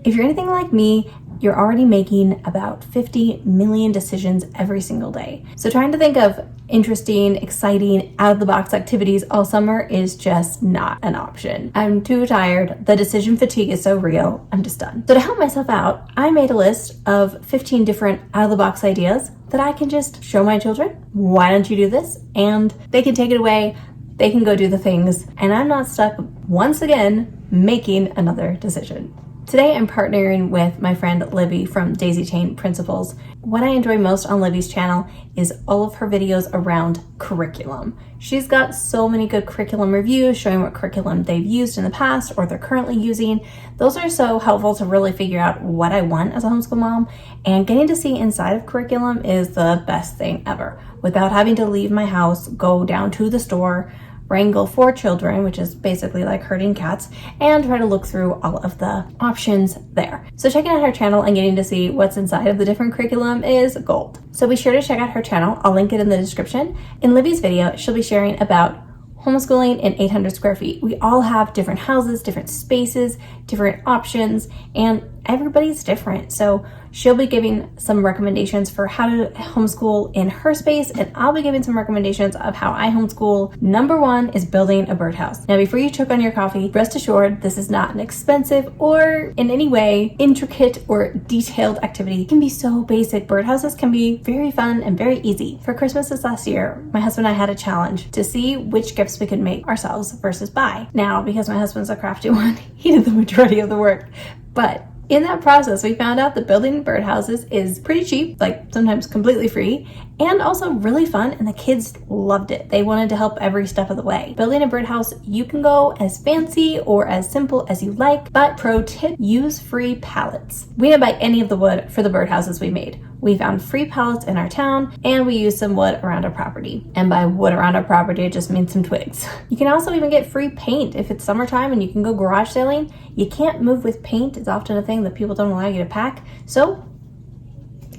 If you're anything like me, you're already making about 50 million decisions every single day. So trying to think of interesting, exciting, out-of-the-box activities all summer is just not an option. I'm too tired. The decision fatigue is so real. I'm just done. So to help myself out, I made a list of 15 different out-of-the-box ideas that I can just show my children. Why don't you do this? And they can take it away. They can go do the things. And I'm not stuck once again making another decision. Today, I'm partnering with my friend Libby from Daisy Chain Principles. What I enjoy most on Libby's channel is all of her videos around curriculum. She's got so many good curriculum reviews showing what curriculum they've used in the past or they're currently using. Those are so helpful to really figure out what I want as a homeschool mom, and getting to see inside of curriculum is the best thing ever. Without having to leave my house, go down to the store, wrangle 4 children, which is basically like herding cats, and try to look through all of the options there. So checking out her channel and getting to see what's inside of the different curriculum is gold. So be sure to check out her channel. I'll link it in the description. In Libby's video, she'll be sharing about homeschooling in 800 square feet. We all have different houses, different spaces, different options, and everybody's different. So she'll be giving some recommendations for how to homeschool in her space, and I'll be giving some recommendations of how I homeschool. Number 1 is building a birdhouse. Now, before you choke on your coffee, rest assured this is not an expensive or in any way intricate or detailed activity. It can be so basic. Birdhouses can be very fun and very easy. For Christmas this last year, my husband and I had a challenge to see which gifts we could make ourselves versus buy. Now, because my husband's a crafty one, he did the majority of the work, but in that process, we found out that building birdhouses is pretty cheap, like sometimes completely free, and also really fun, and the kids loved it. They wanted to help every step of the way. Building a birdhouse, you can go as fancy or as simple as you like, but pro tip, use free pallets. We didn't buy any of the wood for the birdhouses we made. We found free pallets in our town, and we used some wood around our property. And by wood around our property, it just means some twigs. You can also even get free paint if it's summertime and you can go garage sailing. You can't move with paint. It's often a thing that people don't allow you to pack. So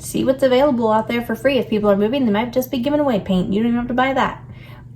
see what's available out there for free. If people are moving, they might just be giving away paint. You don't even have to buy that.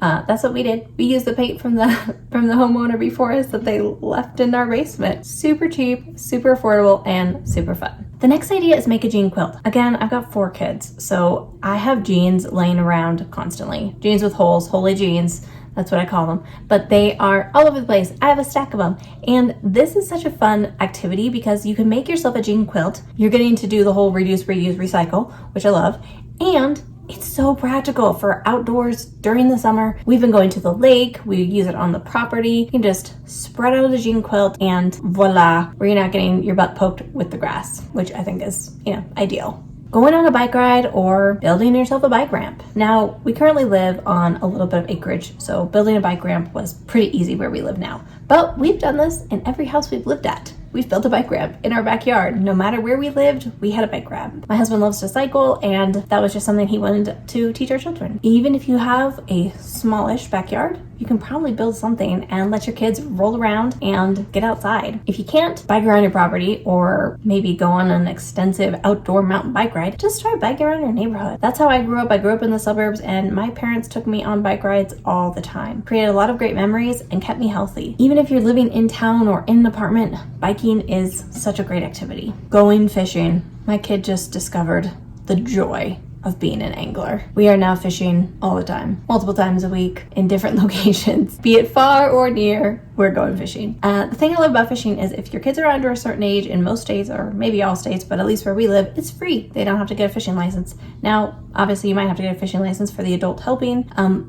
That's what we did. We used the paint from the homeowner before us that they left in our basement. Super cheap, super affordable, and super fun. The next idea is make a jean quilt. Again, I've got 4 kids, so I have jeans laying around constantly. Jeans with holes, holy jeans. That's what I call them. But they are all over the place. I have a stack of them. And this is such a fun activity because you can make yourself a jean quilt. You're getting to do the whole reduce, reuse, recycle, which I love. And it's so practical for outdoors during the summer. We've been going to the lake. We use it on the property. You can just spread out the jean quilt and voila, where you're not getting your butt poked with the grass, which I think is, ideal. Going on a bike ride or building yourself a bike ramp. Now, we currently live on a little bit of acreage, so building a bike ramp was pretty easy where we live now. But we've done this in every house we've lived at. We've built a bike ramp in our backyard. No matter where we lived, we had a bike ramp. My husband loves to cycle, and that was just something he wanted to teach our children. Even if you have a smallish backyard, you can probably build something and let your kids roll around and get outside. If you can't bike around your property or maybe go on an extensive outdoor mountain bike ride, just try biking around your neighborhood. That's how I grew up. I grew up in the suburbs, and my parents took me on bike rides all the time. Created a lot of great memories and kept me healthy. Even if you're living in town or in an apartment, biking is such a great activity. Going fishing. My kid just discovered the joy of being an angler. We are now fishing all the time, multiple times a week in different locations, be it far or near. We're going fishing. The thing I love about fishing is if your kids are under a certain age in most states, or maybe all states, but at least where we live, it's free. They don't have to get a fishing license. Now, obviously you might have to get a fishing license for the adult helping,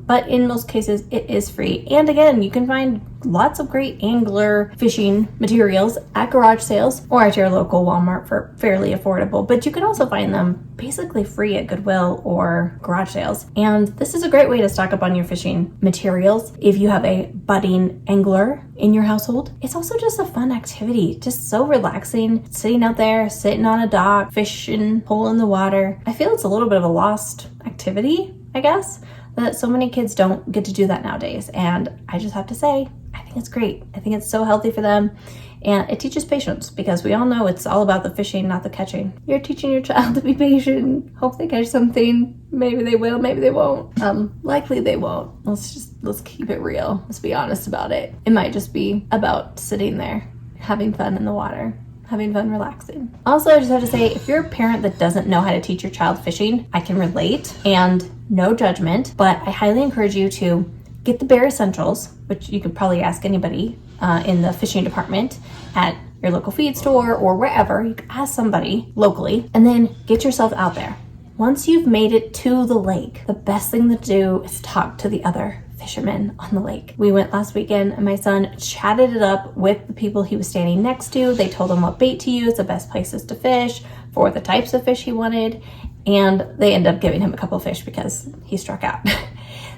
but in most cases it is free. And again, you can find lots of great angler fishing materials at garage sales or at your local Walmart for fairly affordable, but you can also find them basically free at Goodwill or garage sales. And this is a great way to stock up on your fishing materials if you have a budding angler in your household. It's also just a fun activity, just so relaxing, sitting out there, sitting on a dock, fishing, hole in the water. I feel it's a little bit of a lost activity, I guess, that so many kids don't get to do that nowadays. And I just have to say, I think it's great. I think it's so healthy for them. And it teaches patience, because we all know it's all about the fishing, not the catching. You're teaching your child to be patient. Hope they catch something. Maybe they will, maybe they won't. Likely they won't. Let's keep it real. Let's be honest about it. It might just be about sitting there, having fun in the water, having fun, relaxing. Also, I just have to say, if you're a parent that doesn't know how to teach your child fishing, I can relate, and no judgment, but I highly encourage you to get the bare essentials, which you could probably ask anybody in the fishing department at your local feed store or wherever. You can ask somebody locally, and then get yourself out there. Once you've made it to the lake, the best thing to do is talk to the other fishermen on the lake. We went last weekend and my son chatted it up with the people he was standing next to. They told him what bait to use, the best places to fish, for the types of fish he wanted, and they ended up giving him a couple fish because he struck out.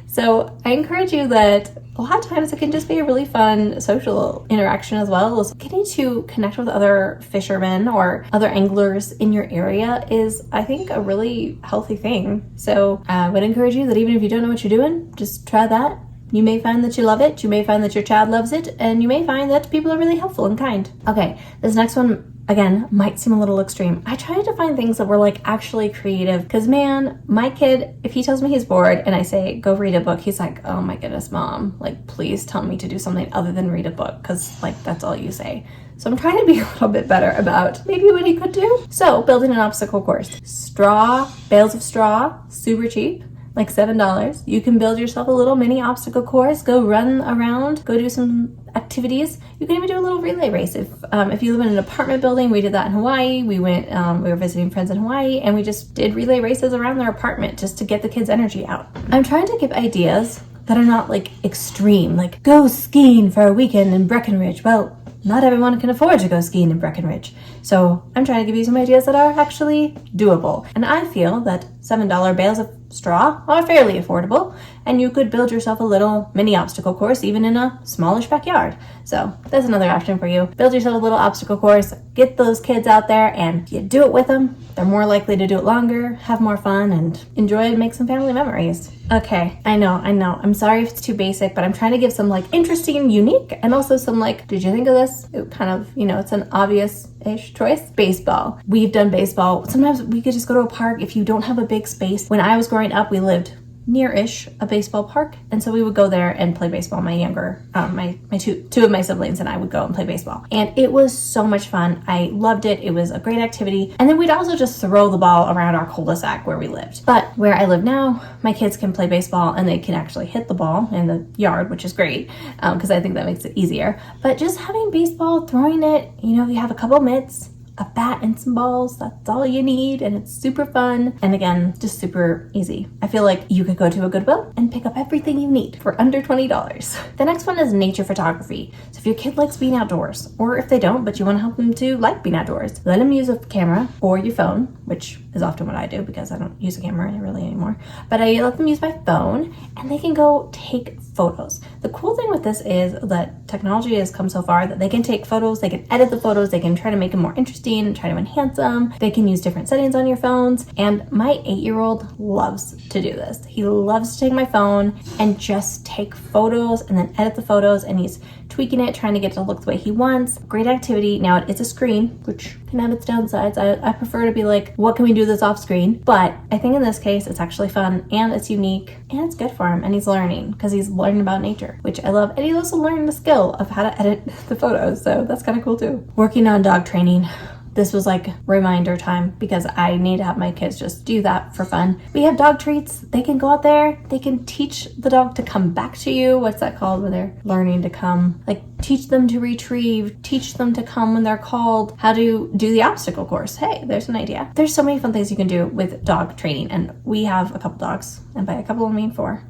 So I encourage you that a lot of times it can just be a really fun social interaction as well. As getting to connect with other fishermen or other anglers in your area is, I think, a really healthy thing. So I would encourage you that even if you don't know what you're doing, just try that. You may find that you love it, you may find that your child loves it, and you may find that people are really helpful and kind. Okay, this next one, again, might seem a little extreme. I tried to find things that were like actually creative, because man, my kid, if he tells me he's bored and I say, go read a book, he's like, oh my goodness, mom, like please tell me to do something other than read a book, because like that's all you say. So I'm trying to be a little bit better about maybe what he could do. So building an obstacle course. Straw, bales of straw, super cheap. Like $7. You can build yourself a little mini obstacle course, go run around, go do some activities. You can even do a little relay race. If you live in an apartment building, we did that in Hawaii. We were visiting friends in Hawaii, and we just did relay races around their apartment just to get the kids' energy out. I'm trying to give ideas that are not like extreme, like go skiing for a weekend in Breckenridge. Well, not everyone can afford to go skiing in Breckenridge. So I'm trying to give you some ideas that are actually doable. And I feel that $7 bales of straw are fairly affordable, and you could build yourself a little mini obstacle course even in a smallish backyard. So there's another option for you. Build yourself a little obstacle course, get those kids out there, and you do it with them. They're more likely to do it longer, have more fun, and enjoy and make some family memories. Okay, I know. I'm sorry if it's too basic, but I'm trying to give some like interesting, unique, and also some like, did you think of this? It kind of, it's an obvious-ish choice. Baseball. We've done baseball. Sometimes we could just go to a park if you don't have a big space. When I was growing up, we lived near-ish a baseball park, and so we would go there and play baseball. My younger, two of my siblings and I would go and play baseball, and it was so much fun. I loved it. It was a great activity, and then we'd also just throw the ball around our cul-de-sac where we lived. But where I live now, my kids can play baseball and they can actually hit the ball in the yard, which is great because I think that makes it easier. But just having baseball, throwing it, you have a couple mitts, a bat and some balls, that's all you need, and it's super fun, and again, just super easy. I feel like you could go to a Goodwill and pick up everything you need for under $20. The next one is nature photography. So if your kid likes being outdoors, or if they don't, but you want to help them to like being outdoors, let them use a camera or your phone, which is often what I do because I don't use a camera really anymore, but I let them use my phone, and they can go take photos. The cool thing with this is that technology has come so far that they can take photos, they can edit the photos, they can try to make them more interesting and try to enhance them. They can use different settings on your phones, and my 8-year-old loves to do this. He loves to take my phone and just take photos and then edit the photos, and he's tweaking it, trying to get it to look the way he wants. Great activity. Now it's a screen, which can have its downsides. I prefer to be like, what can we do this off screen? But I think in this case, it's actually fun, and it's unique, and it's good for him, and he's learning because he's learning about nature, which I love. And he's also learning the skill of how to edit the photos, so that's kind of cool too. Working on dog training. This was like reminder time because I need to have my kids just do that for fun. We have dog treats. They can go out there. They can teach the dog to come back to you. What's that called when they're learning to come? Like teach them to retrieve, teach them to come when they're called, how to do the obstacle course. Hey, there's an idea. There's so many fun things you can do with dog training, and we have a couple dogs, and by a couple I mean 4.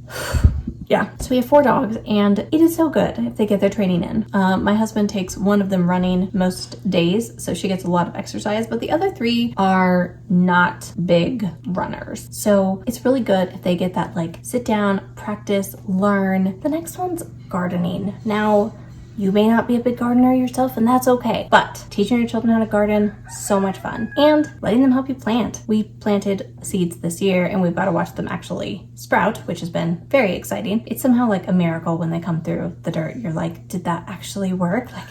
Yeah, so we have 4 dogs, and it is so good if they get their training in. My husband takes one of them running most days, so she gets a lot of exercise, but the other 3 are not big runners. So it's really good if they get that like sit down, practice, learn. The next one's gardening. Now, you may not be a big gardener yourself, and that's okay, but teaching your children how to garden, so much fun. And letting them help you plant. We planted seeds this year, and we've got to watch them actually sprout, which has been very exciting. It's somehow like a miracle when they come through the dirt. You're like, did that actually work? Like,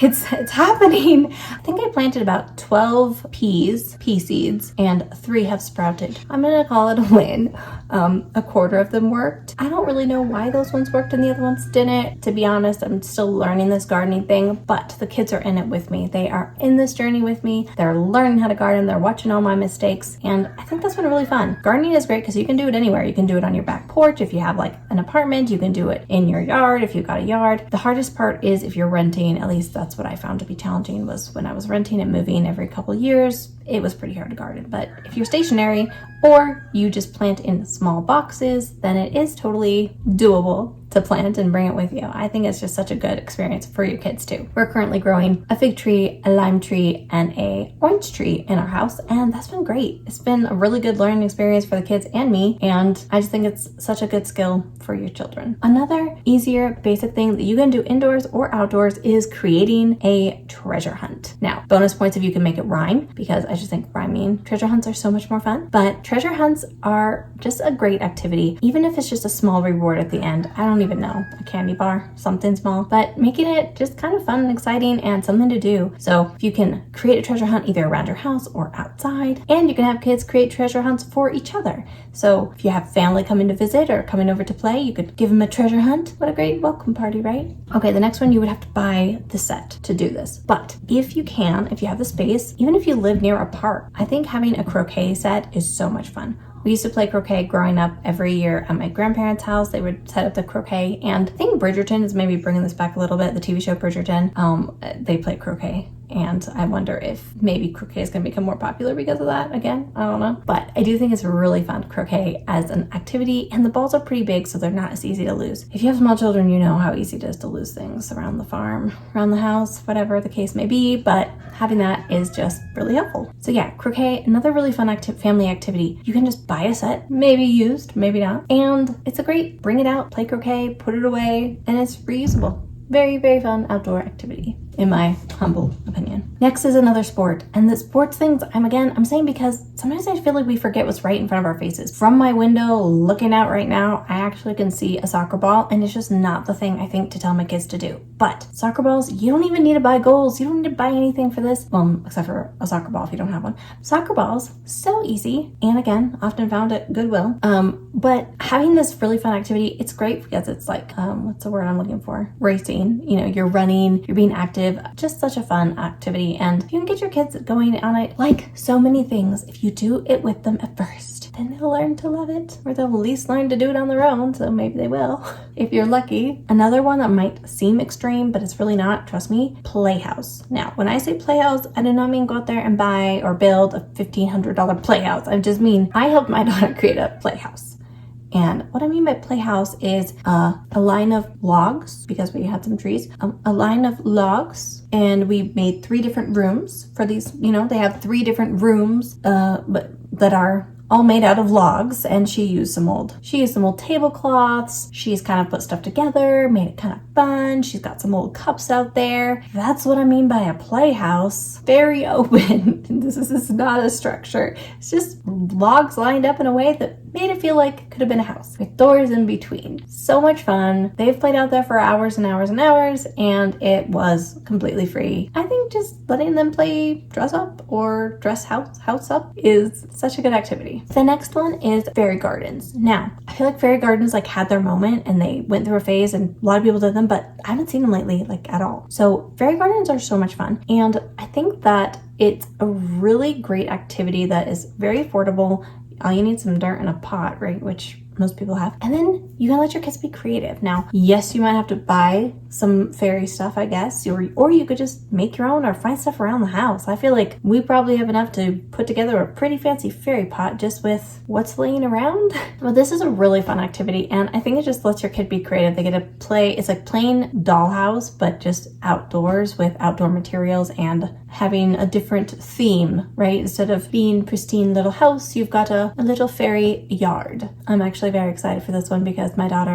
it's happening. I think I planted about 12 pea seeds, and 3 have sprouted. I'm gonna call it a win. A quarter of them worked. I don't really know why those ones worked and the other ones didn't. To be honest, I'm still learning this gardening thing, but the kids are in it with me. They are in this journey with me. They're learning how to garden. They're watching all my mistakes. And I think that's been really fun. Gardening is great because you can do it anywhere. You can do it on your back porch. If you have like an apartment, you can do it in your yard if you've got a yard. The hardest part is if you're renting. At least that's what I found to be challenging, was when I was renting and moving every couple years, it was pretty hard to garden. But if you're stationary or you just plant in small boxes, then it is totally doable to plant and bring it with you. I think it's just such a good experience for your kids too. We're currently growing a fig tree, a lime tree, and a orange tree in our house, and that's been great. It's been a really good learning experience for the kids and me, and I just think it's such a good skill for your children. Another easier basic thing that you can do indoors or outdoors is creating a treasure hunt. Now, bonus points if you can make it rhyme, because I just think rhyming treasure hunts are so much more fun, but treasure hunts are just a great activity, even if it's just a small reward at the end. I don't even know, a candy bar, something small, but making it just kind of fun and exciting and something to do. So if you can create a treasure hunt either around your house or outside, and you can have kids create treasure hunts for each other. So if you have family coming to visit or coming over to play, you could give them a treasure hunt. What a great welcome party, right? Okay, the next one, you would have to buy the set to do this. But if you can, if you have the space, even if you live near a park, I think having a croquet set is so much fun. We used to play croquet growing up every year at my grandparents' house. They would set up the croquet, and I think Bridgerton is maybe bringing this back a little bit. The TV show Bridgerton, they play croquet, and I wonder if maybe croquet is going to become more popular because of that again. I don't know, but I do think it's really fun, croquet as an activity, and the balls are pretty big, so they're not as easy to lose. If you have small children, you know how easy it is to lose things around the farm, around the house, whatever the case may be, but having that is just really helpful. So yeah, croquet, another really fun family activity. You can just buy a set, maybe used, maybe not, and it's a great bring it out, play croquet, put it away, and it's reusable. Very, very fun outdoor activity, in my humble opinion. Next is another sport. And the sports things, I'm saying because sometimes I feel like we forget what's right in front of our faces. From my window, looking out right now, I actually can see a soccer ball, and it's just not the thing I think to tell my kids to do. But soccer balls, you don't even need to buy goals. You don't need to buy anything for this. Well, except for a soccer ball if you don't have one. Soccer balls, so easy. And again, often found at Goodwill. But having this really fun activity, it's great because it's like, what's the word I'm looking for? Racing. You know, you're running, you're being active, just such a fun activity. And you can get your kids going on it. Like so many things, if you do it with them at first, then they'll learn to love it, or they'll at least learn to do it on their own, so maybe they will, if you're lucky. Another one that might seem extreme, but it's really not, trust me, playhouse. Now, when I say playhouse, I do not mean go out there and buy or build a $1,500 playhouse. I just mean I helped my daughter create a playhouse. And what I mean by playhouse is a line of logs, because we had some trees, a line of logs, and we made 3 different rooms for these. You know, they have 3 different rooms, but that are all made out of logs, and she used some old tablecloths. She's kind of put stuff together, made it kind of fun. She's got some old cups out there. That's what I mean by a playhouse. Very open. This is not a structure. It's just logs lined up in a way that made it feel like it could have been a house with doors in between. So much fun. They've played out there for hours and hours and hours, and it was completely free. I think just letting them play dress up or dress house up is such a good activity. The next one is fairy gardens. Now, I feel like fairy gardens like had their moment and they went through a phase and a lot of people did them, but I haven't seen them lately, like at all. So fairy gardens are so much fun. And I think that it's a really great activity that is very affordable. All you need is some dirt and a pot, right? Which most people have. And then you can let your kids be creative. Now, yes, you might have to buy some fairy stuff, I guess, or you could just make your own or find stuff around the house. I feel like we probably have enough to put together a pretty fancy fairy pot just with what's laying around. But this is a really fun activity, and I think it just lets your kid be creative. They get to play, it's like playing dollhouse, but just outdoors with outdoor materials and having a different theme, right? Instead of being pristine little house, you've got a little fairy yard. I'm actually very excited for this one because my daughter